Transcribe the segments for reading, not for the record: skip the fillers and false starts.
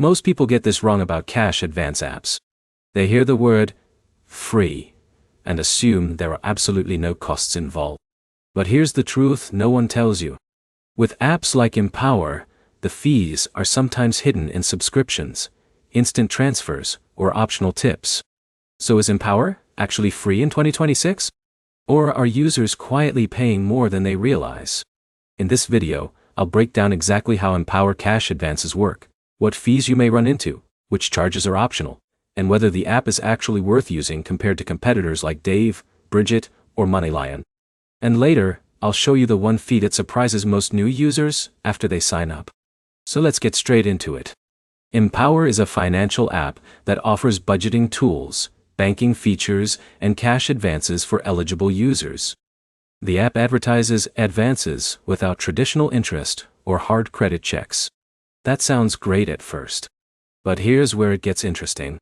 Most people get this wrong about cash advance apps. They hear the word free and assume there are absolutely no costs involved. But here's the truth no one tells you. With apps like Empower, the fees are sometimes hidden in subscriptions, instant transfers, or optional tips. So is Empower actually free in 2026? Or are users quietly paying more than they realize? In this video, I'll break down exactly how Empower cash advances work, what fees you may run into, which charges are optional, and whether the app is actually worth using compared to competitors like Dave, Bridget, or MoneyLion. And later, I'll show you the one fee that surprises most new users after they sign up. So let's get straight into it. Empower is a financial app that offers budgeting tools, banking features, and cash advances for eligible users. The app advertises advances without traditional interest or hard credit checks. That sounds great at first. But here's where it gets interesting.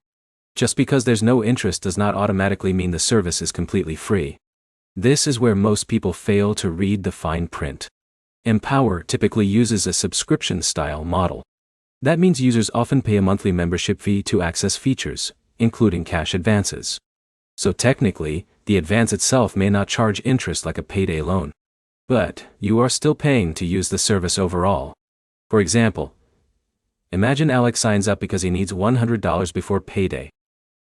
Just because there's no interest does not automatically mean the service is completely free. This is where most people fail to read the fine print. Empower typically uses a subscription-style model. That means users often pay a monthly membership fee to access features, including cash advances. So technically, the advance itself may not charge interest like a payday loan. But you are still paying to use the service overall. For example, imagine Alex signs up because he needs $100 before payday.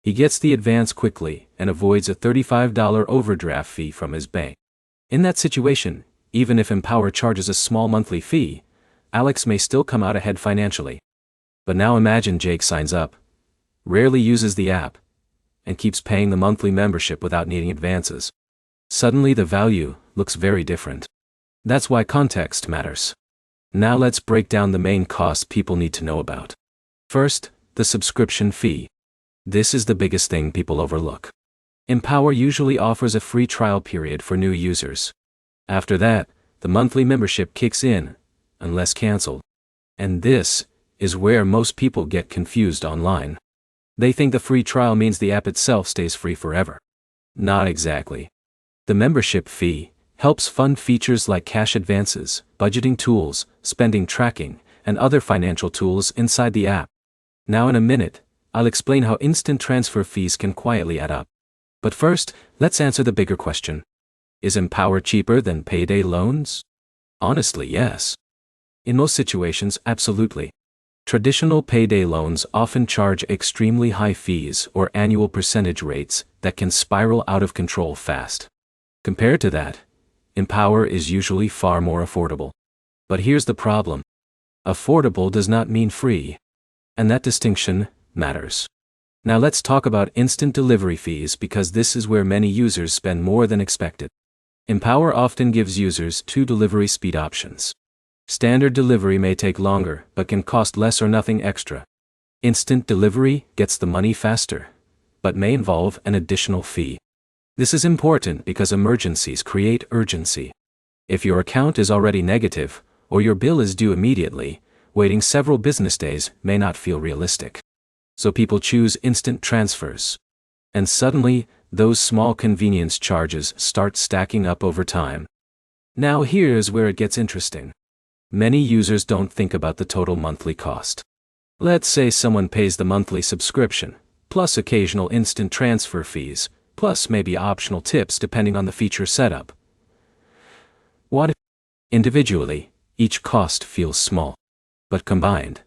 He gets the advance quickly and avoids a $35 overdraft fee from his bank. In that situation, even if Empower charges a small monthly fee, Alex may still come out ahead financially. But now imagine Jake signs up, rarely uses the app, and keeps paying the monthly membership without needing advances. Suddenly the value looks very different. That's why context matters. Now let's break down the main costs people need to know about. First, the subscription fee. This is the biggest thing people overlook. Empower usually offers a free trial period for new users. After that, the monthly membership kicks in, unless canceled. And this is where most people get confused online. They think the free trial means the app itself stays free forever. Not exactly. The membership fee helps fund features like cash advances, budgeting tools, spending tracking, and other financial tools inside the app. Now in a minute, I'll explain how instant transfer fees can quietly add up. But first, let's answer the bigger question. Is Empower cheaper than payday loans? Honestly, yes. In most situations, absolutely. Traditional payday loans often charge extremely high fees or annual percentage rates that can spiral out of control fast. Compared to that, Empower is usually far more affordable. But here's the problem. Affordable does not mean free. And that distinction matters. Now let's talk about instant delivery fees because this is where many users spend more than expected. Empower often gives users two delivery speed options. Standard delivery may take longer but can cost less or nothing extra. Instant delivery gets the money faster, but may involve an additional fee. This is important because emergencies create urgency. If your account is already negative, or your bill is due immediately, waiting several business days may not feel realistic. So people choose instant transfers. And suddenly, those small convenience charges start stacking up over time. Now here's where it gets interesting. Many users don't think about the total monthly cost. Let's say someone pays the monthly subscription, plus occasional instant transfer fees, plus maybe optional tips depending on the feature setup. What if individually, each cost feels small, but combined,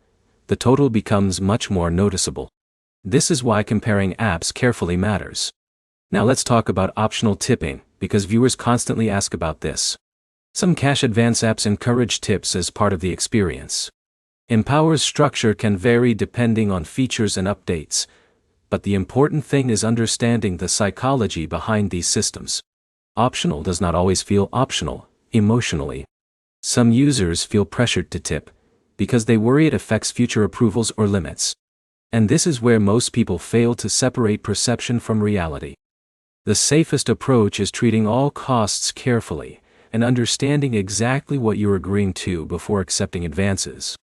the total becomes much more noticeable. This is why comparing apps carefully matters. Now let's talk about optional tipping, because viewers constantly ask about this. Some cash advance apps encourage tips as part of the experience. Empower's structure can vary depending on features and updates, but the important thing is understanding the psychology behind these systems. Optional does not always feel optional, emotionally. Some users feel pressured to tip, because they worry it affects future approvals or limits. And this is where most people fail to separate perception from reality. The safest approach is treating all costs carefully, and understanding exactly what you're agreeing to before accepting advances.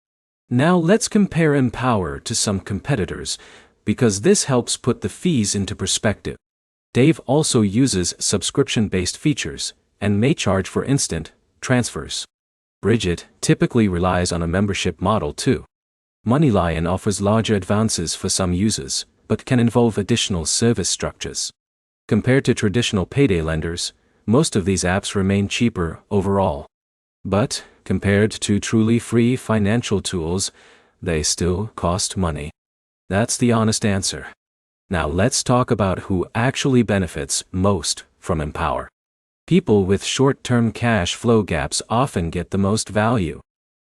Now let's compare Empower to some competitors, because this helps put the fees into perspective. Dave also uses subscription-based features, and may charge for instant transfers. Bridget typically relies on a membership model too. MoneyLion offers larger advances for some users, but can involve additional service structures. Compared to traditional payday lenders, most of these apps remain cheaper overall. But, compared to truly free financial tools, they still cost money. That's the honest answer. Now let's talk about who actually benefits most from Empower. People with short-term cash flow gaps often get the most value.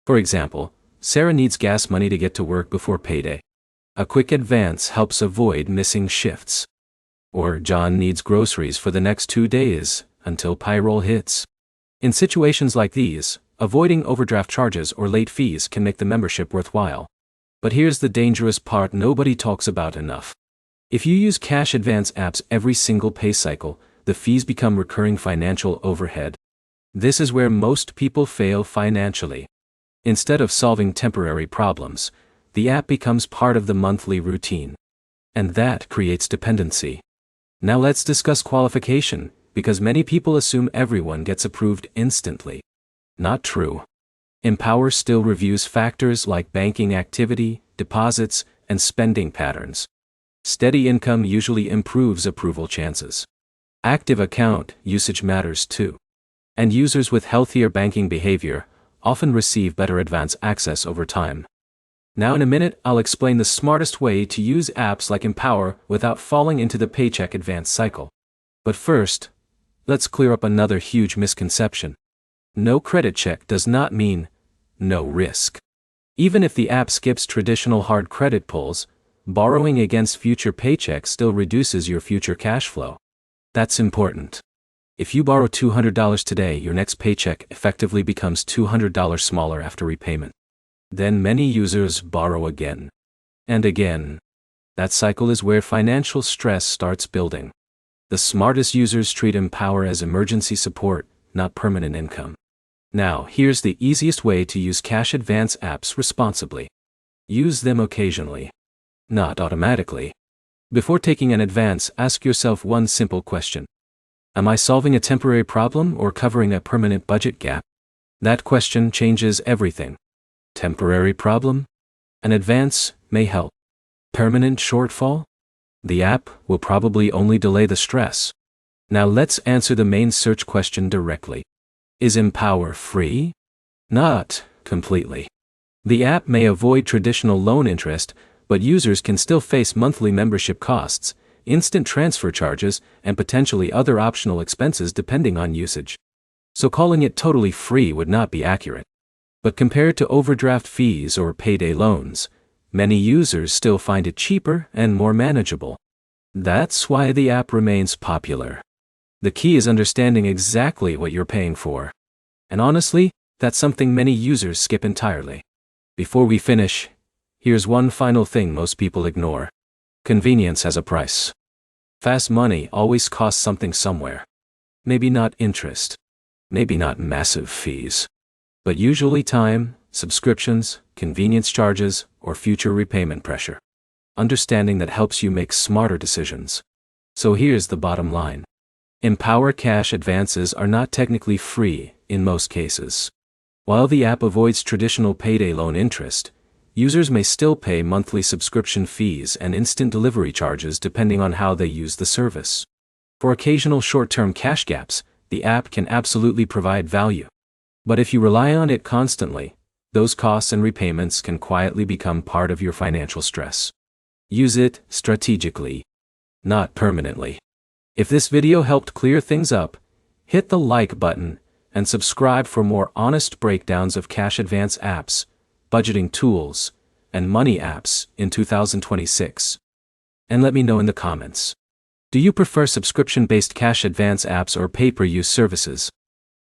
For example, Sarah needs gas money to get to work before payday. A quick advance helps avoid missing shifts. Or John needs groceries for the next 2 days until payroll hits. In situations like these, avoiding overdraft charges or late fees can make the membership worthwhile. But here's the dangerous part nobody talks about enough. If you use cash advance apps every single pay cycle, the fees become recurring financial overhead. This is where most people fail financially. Instead of solving temporary problems, the app becomes part of the monthly routine. And that creates dependency. Now let's discuss qualification, because many people assume everyone gets approved instantly. Not true. Empower still reviews factors like banking activity, deposits, and spending patterns. Steady income usually improves approval chances. Active account usage matters too. And users with healthier banking behavior often receive better advance access over time. Now in a minute, I'll explain the smartest way to use apps like Empower without falling into the paycheck advance cycle. But first, let's clear up another huge misconception. No credit check does not mean no risk. Even if the app skips traditional hard credit pulls, borrowing against future paychecks still reduces your future cash flow. That's important. If you borrow $200 today, your next paycheck effectively becomes $200 smaller after repayment. Then many users borrow again and again. That cycle is where financial stress starts building. The smartest users treat Empower as emergency support, not permanent income. Now, here's the easiest way to use cash advance apps responsibly. Use them occasionally, not automatically. Before taking an advance, ask yourself one simple question. Am I solving a temporary problem or covering a permanent budget gap? That question changes everything. Temporary problem? An advance may help. Permanent shortfall? The app will probably only delay the stress. Now let's answer the main search question directly. Is Empower free? Not completely. The app may avoid traditional loan interest, but users can still face monthly membership costs, instant transfer charges, and potentially other optional expenses depending on usage. So calling it totally free would not be accurate. But compared to overdraft fees or payday loans, many users still find it cheaper and more manageable. That's why the app remains popular. The key is understanding exactly what you're paying for. And honestly, that's something many users skip entirely. Before we finish, here's one final thing most people ignore. Convenience has a price. Fast money always costs something somewhere. Maybe not interest. Maybe not massive fees. But usually time, subscriptions, convenience charges, or future repayment pressure. Understanding that helps you make smarter decisions. So here's the bottom line. Empower cash advances are not technically free in most cases. While the app avoids traditional payday loan interest, users may still pay monthly subscription fees and instant delivery charges depending on how they use the service. For occasional short-term cash gaps, the app can absolutely provide value. But if you rely on it constantly, those costs and repayments can quietly become part of your financial stress. Use it strategically, not permanently. If this video helped clear things up, hit the like button and subscribe for more honest breakdowns of cash advance apps, budgeting tools, and money apps in 2026. And let me know in the comments. Do you prefer subscription-based cash advance apps or pay-per-use services?